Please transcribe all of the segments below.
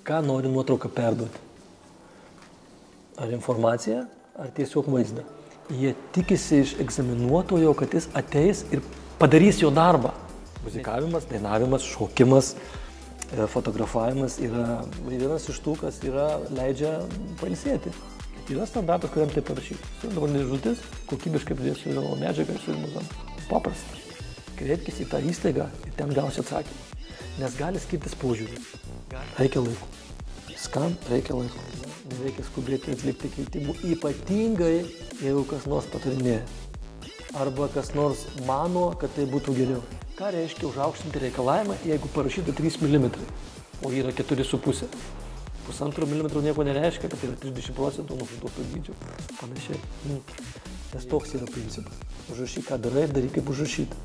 ką nori nuotrauką perduoti. Ar informaciją, ar tiesiog vaizdą. Jie tikisi iš egzaminuotojo, kad jis ateis ir padarys jo darbą. Muzikavimas, dainavimas, šokimas, fotografavimas yra vienas iš tų, kas leidžia pailsėti. Yra standartas, kuriam tai parašyti. Dabar dėžutės, kokybiškai pridės surinamo medžiagą ir surinamo. Paprasta. Kreipkis į tą įstaigą ir ten gausi atsakymą. Nes gali skirtis požiūris. Reikia laiko. Viskam reikia laiko. Nereikia skubėti atlikti keitimų. Ypatingai, jeigu kas nors patarinėja. Arba kas nors mano, kad tai būtų geriau. Ką reiškia užaukštinti reikalavimą, jeigu parašyta 3 mm, o yra 4,5. 1,5 mm nieko nereiškia, kad yra 30% nuo to dydžio. Panašiai. Nes toks yra principas. Užrašyk, ką darai, daryk kaip užrašyta.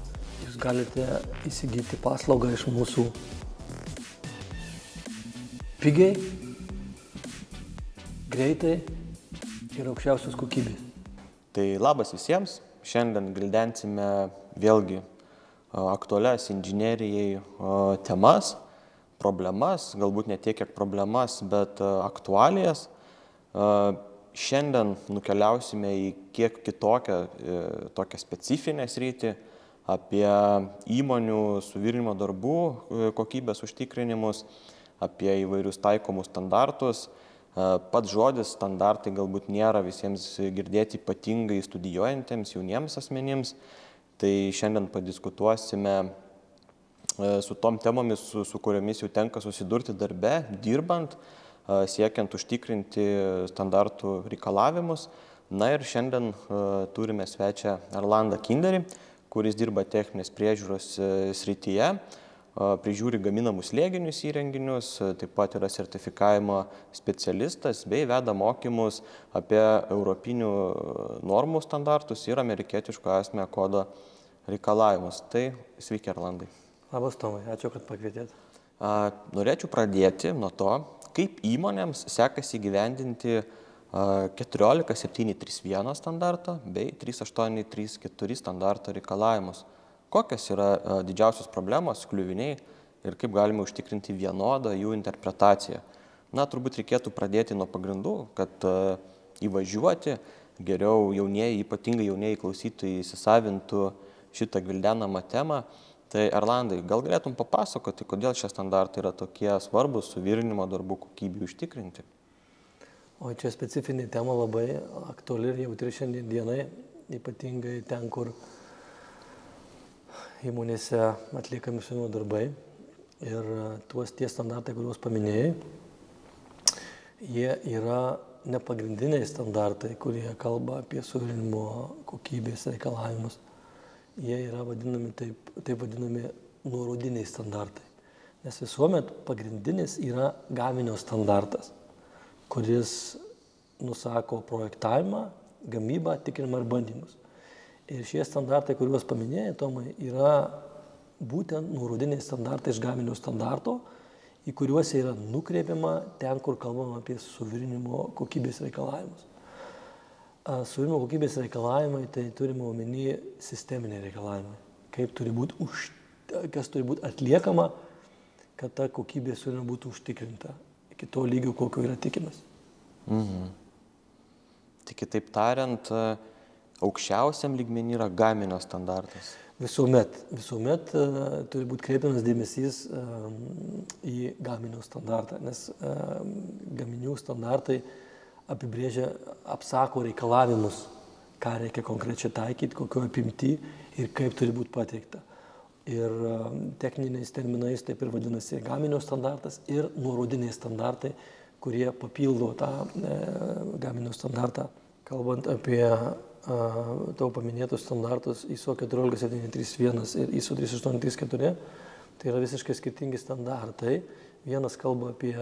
Jūs galite įsigyti paslaugą iš mūsų pigiai, greitai ir aukščiausios kokybės. Tai labas visiems. Šiandien gvildensime vėlgi aktualias inžinerijai temas, problemas, galbūt ne tiek kiek problemas, bet aktualijas. Šiandien nukeliausime į kiek kitokią, tokią specifinę sritį, apie įmonių suvirinimo darbų kokybės užtikrinimus, apie įvairius taikomus standartus. Pats žodis standartai galbūt nėra visiems girdėti ypatingai studijuojantiems jauniems asmenims. Tai šiandien padiskutuosime su tom temomis, su kuriomis jau tenka susidurti darbe, dirbant, siekiant užtikrinti standartų reikalavimus. Na ir šiandien turime svečią Erlandą Kinderį, kuris dirba techninės priežiūros srityje, prižiūri gaminamus slėginius įrenginius, taip pat yra sertifikavimo specialistas bei veda mokymus apie europinių normų standartus ir amerikietiško ASME kodo reikalavimus. Tai sveiki, Erlandai. Labas, Tomai, ačiū, kad pakvietėt. Norėčiau pradėti nuo to, kaip įmonėms sekasi įgyvendinti 14731 standartą bei 3834 standarto reikalavimus. Kokios yra didžiausios problemos, kliuviniai ir kaip galime užtikrinti vienodą jų interpretaciją. Na, turbūt reikėtų pradėti nuo pagrindų, kad įvažiuoti geriau jaunieji, ypatingai jaunieji klausytojai įsisavintų šitą gvildenamą temą. Tai Erlandai, gal galėtum papasakoti, kodėl šie standartai yra tokie svarbus suvirinimo darbų kokybei užtikrinti? O čia specifinė tema labai aktuali ir jautri šiandien dienai, ypatingai ten, kur įmonėse atliekami suvirinimo darbai. Ir tie standartai, kuriuos paminėjai, jie yra ne pagrindiniai standartai, kurie kalba apie suvirinimo kokybės reikalavimus. Jie yra taip vadinami nuorodiniai standartai. Nes visuomet pagrindinis yra gaminio standartas, kuris nusako projektavimą, gamybą, tikrinimą ir bandymus. Ir šie standartai, kuriuos paminėjai, Tomai, yra būtent nuorodiniai standartai iš gaminio standarto, į kuriuos yra nukreipiama ten, kur kalbama apie suvirinimo kokybės reikalavimus. Suvirinimo kokybės reikalavimai, tai turime omeny sisteminiai reikalavimai. Kas turi būti atliekama, kad ta kokybė suvirinimo būtų užtikrinta iki to lygio, kokio yra tikimas. Tai kitaip tariant, aukščiausiam lygmenį yra gaminio standartas. Visuomet turi būti kreipiamas dėmesys į gaminio standartą, nes gaminių standartai apibrėžia, apsako reikalavimus, ką reikia konkrečiai taikyti, kokio apimti ir kaip turi būti pateikta. Ir techniniais terminais taip ir vadinasi gaminio standartas ir nuorodiniai standartai, kurie papildo tą gaminio standartą. Kalbant apie tavo paminėtus standartus ISO 14731 ir ISO 3834, tai yra visiškai skirtingi standartai. Vienas kalba apie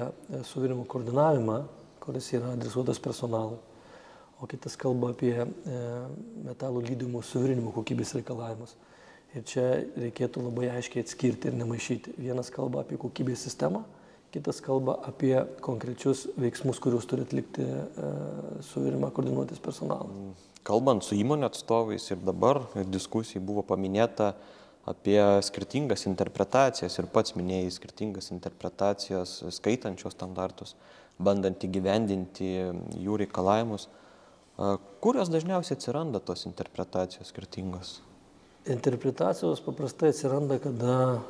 suvirinimo koordinavimą, kuris yra adresuotas personalui, o kitas kalba apie metalų lydymo suvirinimo kokybės reikalavimus. Ir čia reikėtų labai aiškiai atskirti ir nemaišyti. Vienas kalba apie kokybės sistemą, kitas kalba apie konkrečius veiksmus, kuriuos turi atlikti suvirinimą koordinuotis personalas. Kalbant su įmonių atstovais ir dabar diskusijai buvo paminėta apie skirtingas interpretacijas ir pats minėjai skirtingas interpretacijas skaitančios standartus, bandant įgyvendinti jų reikalavimus. Kurios dažniausiai atsiranda tos interpretacijos skirtingos? Interpretacijos paprastai atsiranda, kada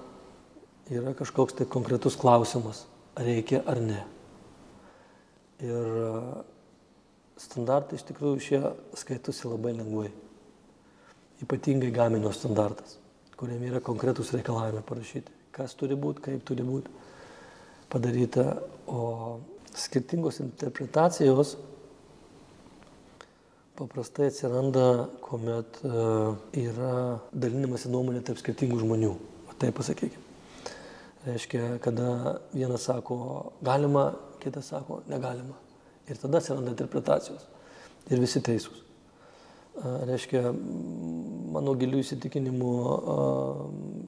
yra kažkoks tai konkretus klausimas, ar reikia ar ne. Ir standartai iš tikrųjų šie skaitosi labai lengvai. Ypatingai gaminio standartas, kuriame yra konkretus reikalavimai parašyti. Kas turi būti, kaip turi būti padaryta. O skirtingos interpretacijos paprastai atsiranda, kuomet yra dalinimasi nuomonė tarp skirtingų žmonių. Taip pasakykime. Reiškia, kada vienas sako galima, kitas sako negalima. Ir tada atsiranda interpretacijos. Ir visi teisūs. Reiškia, mano gilių įsitikinimų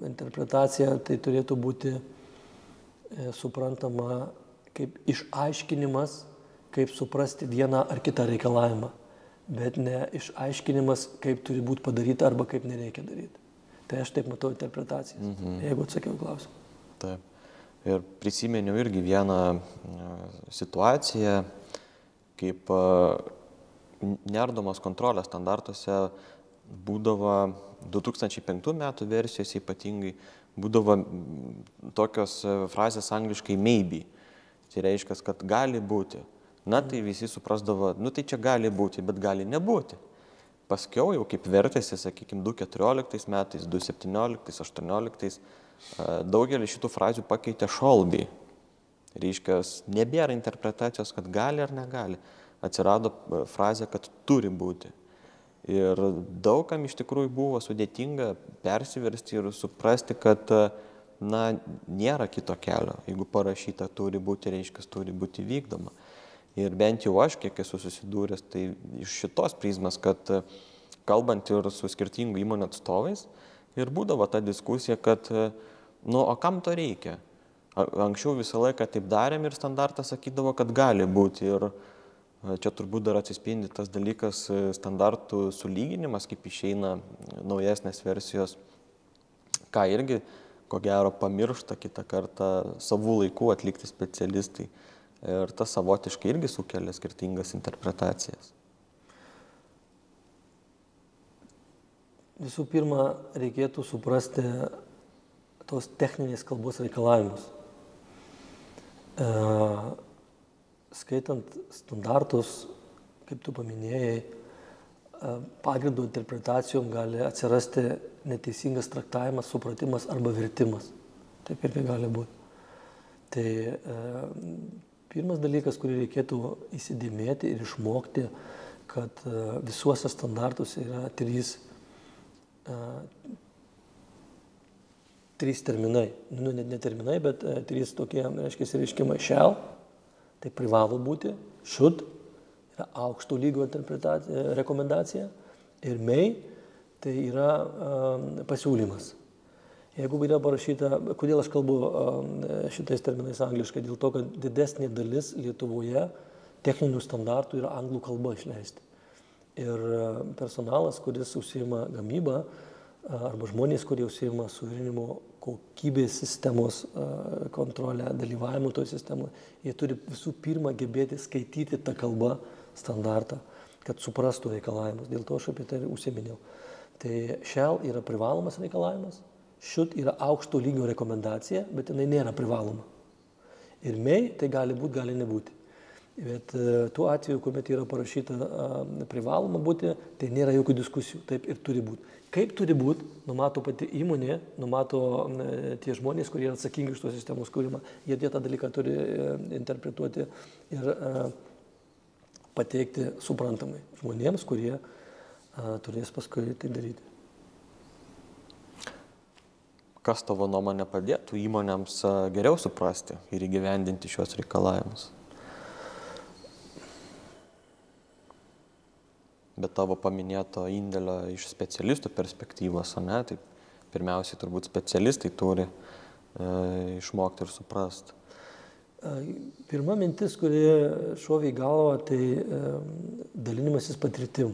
interpretacija tai turėtų būti suprantama kaip išaiškinimas, kaip suprasti vieną ar kitą reikalavimą, bet ne išaiškinimas, kaip turi būti padaryta arba kaip nereikia daryti. Tai aš taip matau interpretacijas, jeigu atsakiau klausimą. Taip. Ir prisimeniau irgi vieną situaciją, kaip neardomos kontrolės standartuose būdavo 2005 metų versijose ypatingai būdavo tokios frazės angliškai maybe. Tai reiškia, kad gali būti. Na tai visi suprasdavo, nu tai čia gali būti, bet gali nebūti. Paskiau jau kaip vertėsi, sakykime, 2014 metais, 2017, 2018, daugelį šitų frazių pakeitė shall be. Reiškia, nebėra interpretacijos, kad gali ar negali. Atsirado frazė, kad turi būti. Ir daugam iš tikrųjų buvo sudėtinga persiversti ir suprasti, kad nėra kito kelio. Jeigu parašyta turi būti, reiškia, turi būti vykdoma. Ir bent jau aš, kiek esu susidūręs, tai iš šitos prizmės, kad kalbant ir su skirtingų įmonių atstovais, ir būdavo ta diskusija, kad, o kam to reikia? Anksčiau visą laiką taip darėm ir standartas sakydavo, kad gali būti. Ir čia turbūt dar atsispindi tas dalykas standartų sulyginimas, kaip išeina naujesnės versijos, ką irgi, ko gero, pamiršta kitą kartą savų laikų atlikti specialistai. Ir tas savotiškai irgi sukelia skirtingas interpretacijas. Visų pirma, reikėtų suprasti tos techninės kalbos reikalavimus. Skaitant standartus, kaip tu paminėjai, pagrindo interpretacijom gali atsirasti neteisingas traktavimas, supratimas arba vertimas. Taip irgi gali būti. Tai pirmas dalykas, kurį reikėtų įsidėmėti ir išmokti, kad visuose standartuose yra trys terminai. Ne terminai, bet trys tokie, reiškimai shall, tai privalo būti, should, yra aukšto lygio rekomendacija, ir may, tai yra pasiūlymas. Jeigu yra parašyta, kodėl aš kalbu šitais terminais angliškai, dėl to, kad didesnė dalis Lietuvoje techninių standartų yra anglų kalba išleisti. Ir personalas, kuris užsiima gamybą, arba žmonės, kurie užsiima suvirinimo kokybės sistemos kontrolę, dalyvavimų toje sistemoje, jie turi visų pirma gebėti skaityti tą kalbą standartą, kad suprastų reikalavimus. Dėl to aš apie tai užsiminėjau. Tai shall yra privalomas reikalavimas, should yra aukšto lygio rekomendacija, bet jinai nėra privaloma. Ir may tai gali būti, gali nebūti. Bet tuo atveju, kuomet yra parašyta privaloma būti, tai nėra jokių diskusijų, taip ir turi būti. Kaip turi būti, numato pati įmonė, numato tie žmonės, kurie yra atsakingi už tos sistemos kūrimą, jie tą dalyką turi interpretuoti ir pateikti suprantamai žmonėms, kurie turės paskui tai daryti. Kas tavo nuomonė padėtų įmonėms geriau suprasti ir įgyvendinti šios reikalavimus? Bet tavo paminėto indėlio iš specialistų perspektyvos, tai pirmiausiai turbūt specialistai turi išmokti ir suprasti. Pirma mintis, kuri šovė į galvą, tai dalinimasis patirtim.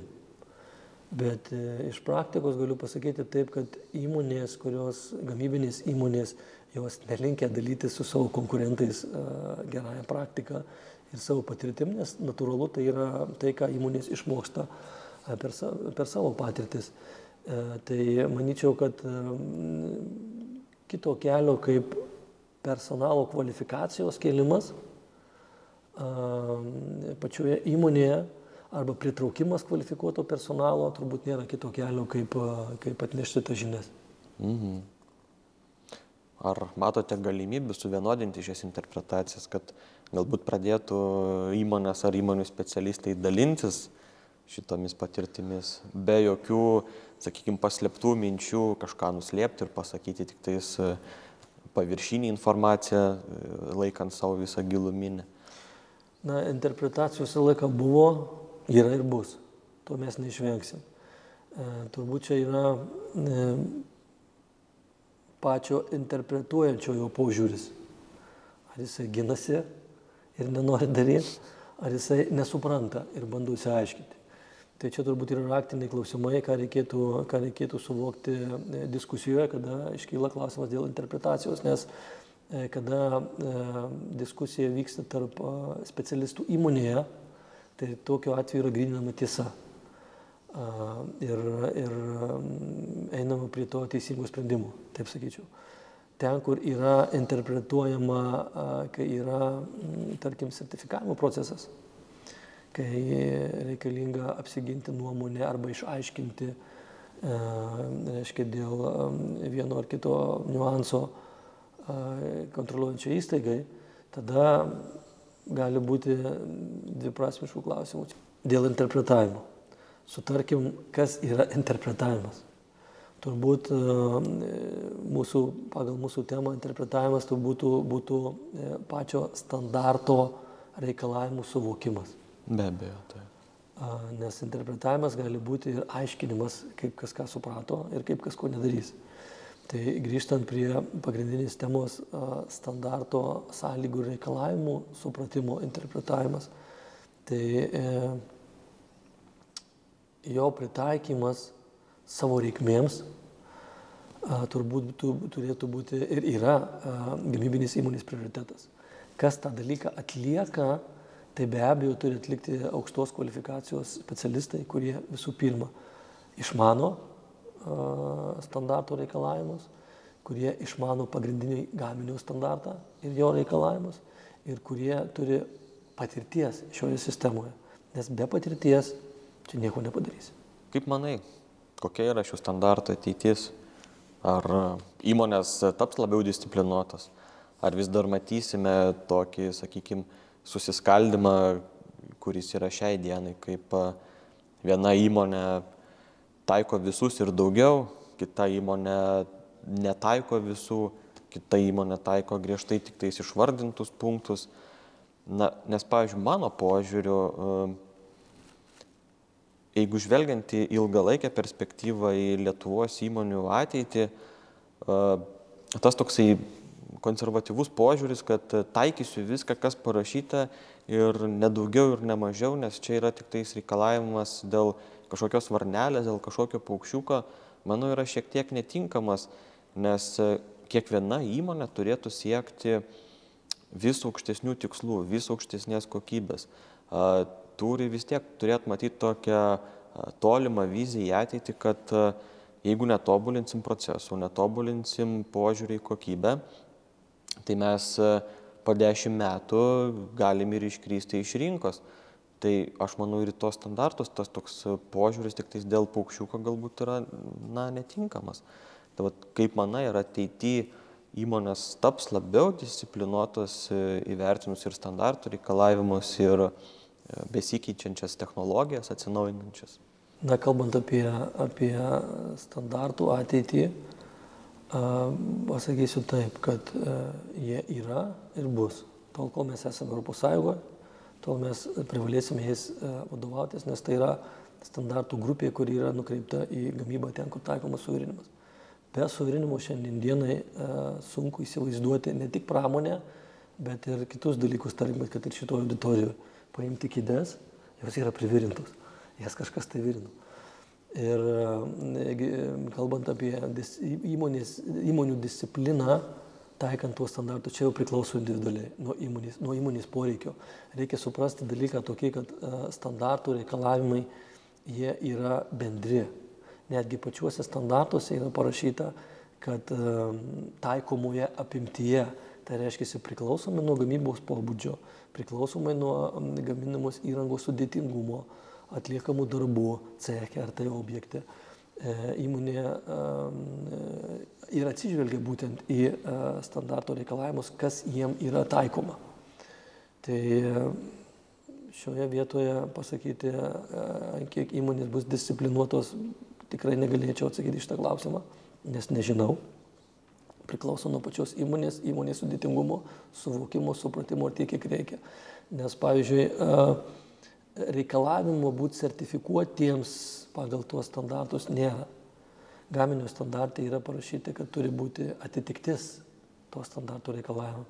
Bet iš praktikos galiu pasakyti taip, kad įmonės, gamybinės įmonės, jos nelinkia dalyti su savo konkurentais gerąją praktiką ir savo patirtim, nes natūralu tai yra tai, ką įmonės išmoksta per savo patirtis. Tai manyčiau, kad kito kelio kaip personalo kvalifikacijos kėlimas pačioje įmonėje arba pritraukimas kvalifikuoto personalo turbūt nėra kito kelio, kaip atnešti tas žinias. Ar matote galimybių suvienodinti šias interpretacijas, kad galbūt pradėtų įmonės ar įmonių specialistai dalintis šitomis patirtimis, be jokių, sakykime, paslėptų minčių kažką nuslėpti ir pasakyti tik tais paviršinį informaciją, laikant savo visą giluminę? Na, interpretacijų visą laiką buvo, yra ir bus. To mes neišvengsim. Turbūt čia yra pačio interpretuojančiojo požiūris. Ar jisai ginasi ir nenori daryti, ar jisai nesupranta ir bando įsiaiškinti. Tai čia turbūt yra raktiniai klausimai, ką reikėtų suvokti diskusijoje, kada iškyla klausimas dėl interpretacijos, nes kada diskusija vyksta tarp specialistų įmonėje, tai tokiu atveju yra gryninama tiesa. Ir einama prie to teisingo sprendimo, taip sakyčiau. Ten, kur yra interpretuojama, kai yra, tarkim, sertifikavimo procesas, kai reikalinga apsiginti nuomonę arba išaiškinti, reiškia, dėl vieno ar kito niuanso kontroliuojančiai įstaigai, tada gali būti dviprasmiškų klausimų. Dėl interpretavimo. Sutarkim, kas yra interpretavimas. Turbūt pagal mūsų temą interpretavimas būtų pačio standarto reikalavimų suvokimas. Be abejo, tai. Nes interpretavimas gali būti ir aiškinimas, kaip kas ką suprato ir kaip kas ko nedarys. Tai grįžtant prie pagrindinės temos standarto sąlygų reikalavimų supratimo interpretavimas, tai jo pritaikymas savo reikmėms turbūt turėtų būti ir yra gamybinės įmonės prioritetas. Kas tą dalyką atlieka, tai be abejo turi atlikti aukštos kvalifikacijos specialistai, kurie visų pirma išmano standarto reikalavimus, kurie išmano pagrindinį gaminio standartą ir jo reikalavimus ir kurie turi patirties šioje sistemoje. Nes be patirties čia nieko nepadarysi. Kaip manai, kokia yra šių standartų ateitis? Ar įmonės taps labiau disciplinuotos? Ar vis dar matysime tokį, sakykime, susiskaldimą, kuris yra šiai dienai, kaip viena įmonė taiko visus ir daugiau, kita įmonė netaiko visų, kita įmonė taiko griežtai tik tais išvardintus punktus. Nes, pavyzdžiui, mano požiūriu, jeigu žvelgiant į ilgalaikę perspektyvą į Lietuvos įmonių ateitį, tas toksai konservatyvus požiūris, kad taikysiu viską, kas parašyta ir nedaugiau ir nemažiau, nes čia yra tik tais reikalavimas dėl kažkokios varnelės, dėl kažkokio paukščiuko, manau, yra šiek tiek netinkamas, nes kiekviena įmonė turėtų siekti vis aukštesnių tikslų, vis aukštesnės kokybės. Turi vis tiek turėtų matyti tokią tolimą viziją į ateitį, kad jeigu netobulinsim procesų, netobulinsim požiūrį į kokybę, tai mes po 10 metų galim ir iškristi iš rinkos. Tai aš manau ir tos standartus, tas toks požiūris tik tais dėl paukščiuko galbūt yra netinkamas. Tai kaip manai, ar ateityje įmonės taps labiau disciplinuotos įvertinus ir standartų reikalavimus ir besikeičiančias technologijas, atsinaujinančias? Kalbant apie standartų ateitį, pasakysiu taip, kad jie yra ir bus. Tol, kol mes esame Europos Sąjungoje, tol mes privalėsime jais vadovautis, nes tai yra standartų grupė, kuri yra nukreipta į gamybą ten, kur taikomas suvirinimas. Be suvirinimo šiandien dienai sunku įsivaizduoti ne tik pramonę, bet ir kitus dalykus, tarkim, kad ir šitoje auditorijoje paimti kėdes, jos yra privirintos, jas kažkas tai virino. Ir kalbant apie įmonių discipliną, taikant tuos standartus, čia jau priklauso individualiai nuo įmonės poreikio. Reikia suprasti dalyką tokį, kad standartų reikalavimai, jie yra bendri. Netgi pačiuose standartuose yra parašyta, kad taikomoje apimtyje, tai reiškia priklausomai nuo gamybos pobūdžio, priklausomai nuo gaminamos įrangos sudėtingumo, atliekamų darbų ceche ar tai objekte, įmonė ir atsižvelgia būtent į standarto reikalavimus, kas jiem yra taikoma. Tai šioje vietoje pasakyti, kiek įmonės bus disciplinuotos, tikrai negalėčiau atsakyti šitą klausimą, nes nežinau. Priklauso nuo pačios įmonės sudėtingumo, suvokimo, supratimo ir tiek, kiek reikia. Nes, pavyzdžiui, reikalavimo būti sertifikuotiems pagal tuos standartus nėra. Gaminio standartai yra parašyti, kad turi būti atitiktis to standartų reikalavimo.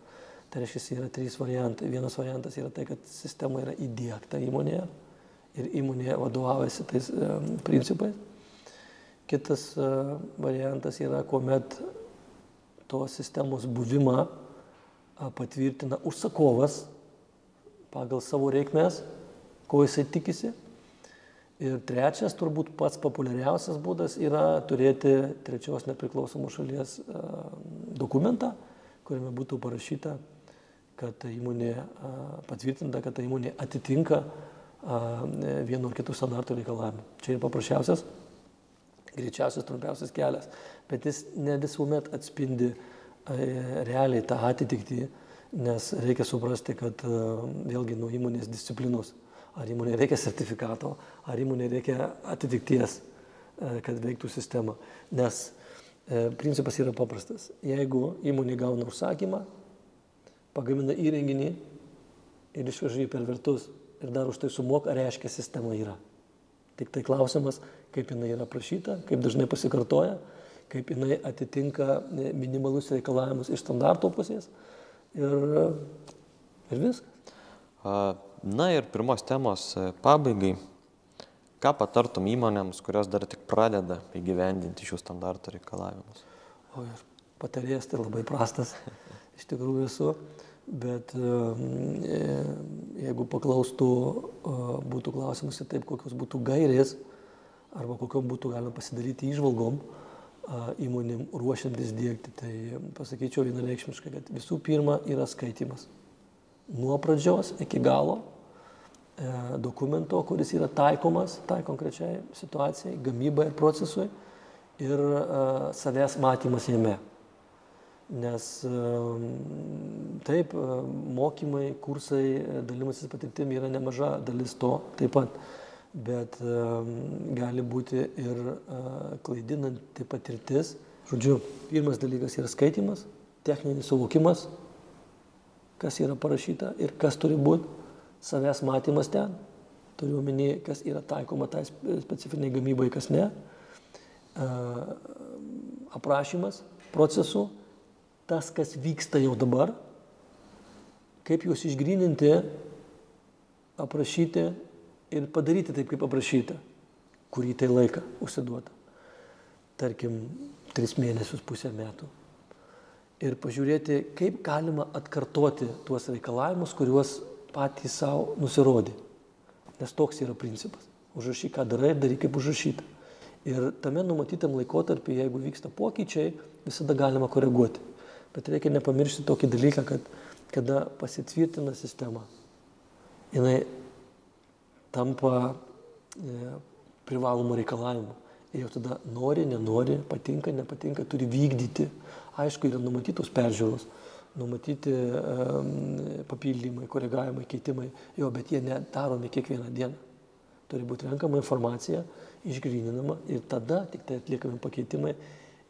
Tai reiškia, yra 3 variantai. Vienas variantas yra tai, kad sistema yra įdiegta įmonėje ir įmonėje vadovaujasi tais principais. Kitas variantas yra, kuomet tos sistemos buvimą patvirtina užsakovas pagal savo reikmes, ko jisai tikisi. Ir trečias, turbūt pats populiariausias būdas yra turėti trečios nepriklausomos šalies dokumentą, kuriame būtų parašyta, kad ta įmonė patvirtinta, kad ta įmonė atitinka vieno ar kitų standartų reikalavimų. Čia yra paprasčiausias, greičiausias, trumpiausias kelias, bet jis ne visuomet atspindi realiai tą atitiktį, nes reikia suprasti, kad vėlgi nuo įmonės disciplinos, ar įmonė reikia sertifikato, ar įmonė reikia atitikties, kad veiktų sistema. Nes principas yra paprastas. Jeigu įmonė gauna užsakymą, pagamina įrenginį ir išveža jį per vertus ir dar už tai sumoka, reiškia sistema yra. Tik tai klausimas, kaip jinai yra prašyta, kaip dažnai pasikartoja, kaip jinai atitinka minimalus reikalavimus iš standarto pusės ir viskas. Na ir pirmos temos pabaigai. Ką patartum įmonėms, kurios dar tik pradeda įgyvendinti šių standartų reikalavimus? O ir patarėjas tai labai prastas, iš tikrųjų esu, bet jeigu paklaustų, būtų klausimas ir taip, kokios būtų gairės, arba kokiom būtų galima pasidaryti įžvalgom įmonėm ruošiantis diegti, tai pasakyčiau vienareikšmiškai, kad visų pirma yra skaitymas. Nuo pradžios iki galo dokumento, kuris yra taikomas tai konkrečiai situacijai, gamybai ir procesui ir savęs matymas jame. Nes taip, mokymai, kursai, dalymasis patirtimi yra nemaža dalis to taip pat, bet gali būti ir klaidinanti patirtis. Žodžiu, pirmas dalykas yra skaitymas, techninis suvokimas, kas yra parašyta ir kas turi būti, savęs matymas ten, turiu omeny, kas yra taikoma tai specifiniai gamybai, kas ne, aprašymas procesų, tas, kas vyksta jau dabar, kaip juos išgryninti, aprašyti ir padaryti taip, kaip aprašyta, kurį tai laiką užsiduota. Tarkim, 3 mėnesius, pusę metų. Ir pažiūrėti, kaip galima atkartoti tuos reikalavimus, kuriuos patys savo nusirodė. Nes toks yra principas. Užrašyk, ką darai ir daryk, kaip užrašyta. Ir tame numatytam laikotarpį, jeigu vyksta pokyčiai, visada galima koreguoti. Bet reikia nepamiršti tokį dalyką, kad kada pasitvirtina sistema, jinai tampa privalomų reikalavimų. Ir jau tada nori, nenori, patinka, nepatinka, turi vykdyti. Aišku, yra numatytos peržiūros, numatyti papildymai, koregavimai, keitimai, bet jie nedaromi kiekvieną dieną. Turi būti renkama informacija, išgryninama ir tada tik tai atliekami pakeitimai.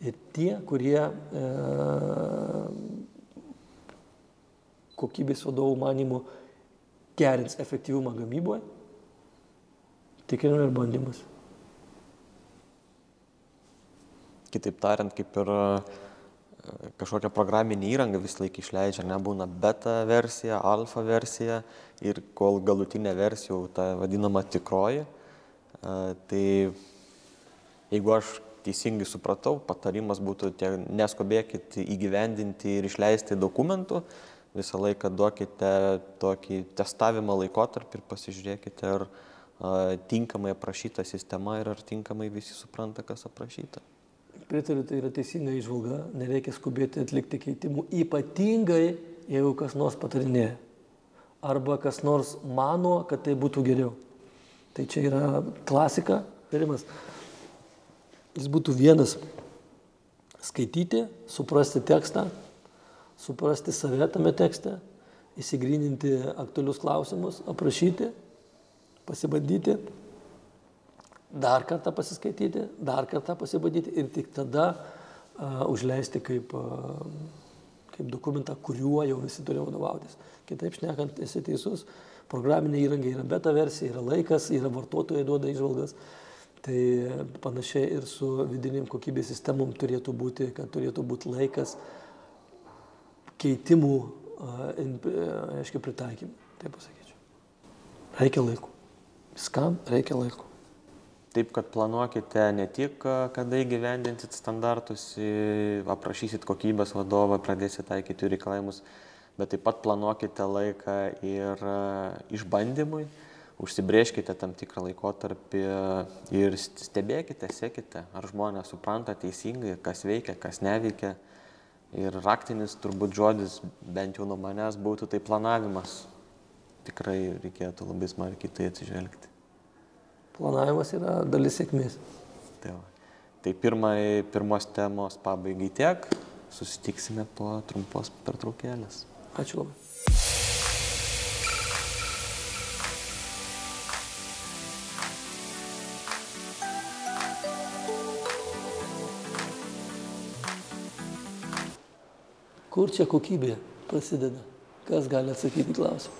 Ir tie, kurie kokybės vadovų manymų gerins efektyvumą gamyboje, tikrinimai ir bandymas. Kitaip tariant, kaip ir kažkokią programinį įrangą vis laik išleidžia, nebūna beta versija, alfa versija ir kol galutinė versija jau ta vadinama tikroji, tai Jeigu aš teisingai supratau, patarimas būtų neskubėkit įgyvendinti ir išleisti dokumentų, visą laiką duokite tokį testavimo laikotarpį ir pasižiūrėkite, ar tinkamai aprašyta sistema ir ar tinkamai visi supranta, kas aprašyta. Pritariu, tai yra teisinga įžvalga, nereikia skubėti atlikti keitimų, ypatingai jeigu kas nors patarinėja arba kas nors mano, kad tai būtų geriau. Tai čia yra klasika, tarimas. Jis būtų vienas - skaityti, suprasti tekstą, suprasti save tame tekste, įsigryninti aktualius klausimus, aprašyti, pasibandyti, dar kartą pasiskaityti, dar kartą pasibandyti ir tik tada užleisti kaip dokumentą, kuriuo jau visi turi vadovautis. Kitaip šnekant, esi teisus, programinė įranga yra beta versija, yra laikas, yra vartotojai duoda įžvalgas. Tai panašiai ir su vidinėm kokybės sistemom turėtų būti, kad turėtų būti laikas keitimų, aiškiai, pritaikymų, taip pasakyčiau. Reikia laiko. Viskam reikia laiko. Taip, kad planuokite ne tik, kada įgyvendinsit standartus, aprašysit kokybės vadovą, pradėsit taikyti reikalavimus, bet taip pat planuokite laiką ir išbandymui, užsibrėžkite tam tikrą laikotarpį ir stebėkite, sekite, ar žmonės supranta teisingai, kas veikia, kas neveikia. Ir raktinis turbūt žodis, bent jau nuo manęs, būtų tai planavimas. Tikrai reikėtų labai smarkiai tai atsižvelgti. Planavimas yra dalis sėkmės. Tai pirmos temos pabaigai tiek. Susitiksime po trumpos pertraukėlės. Ačiū labai. Kur čia kokybė prasideda? Kas gali atsakyti klausimą?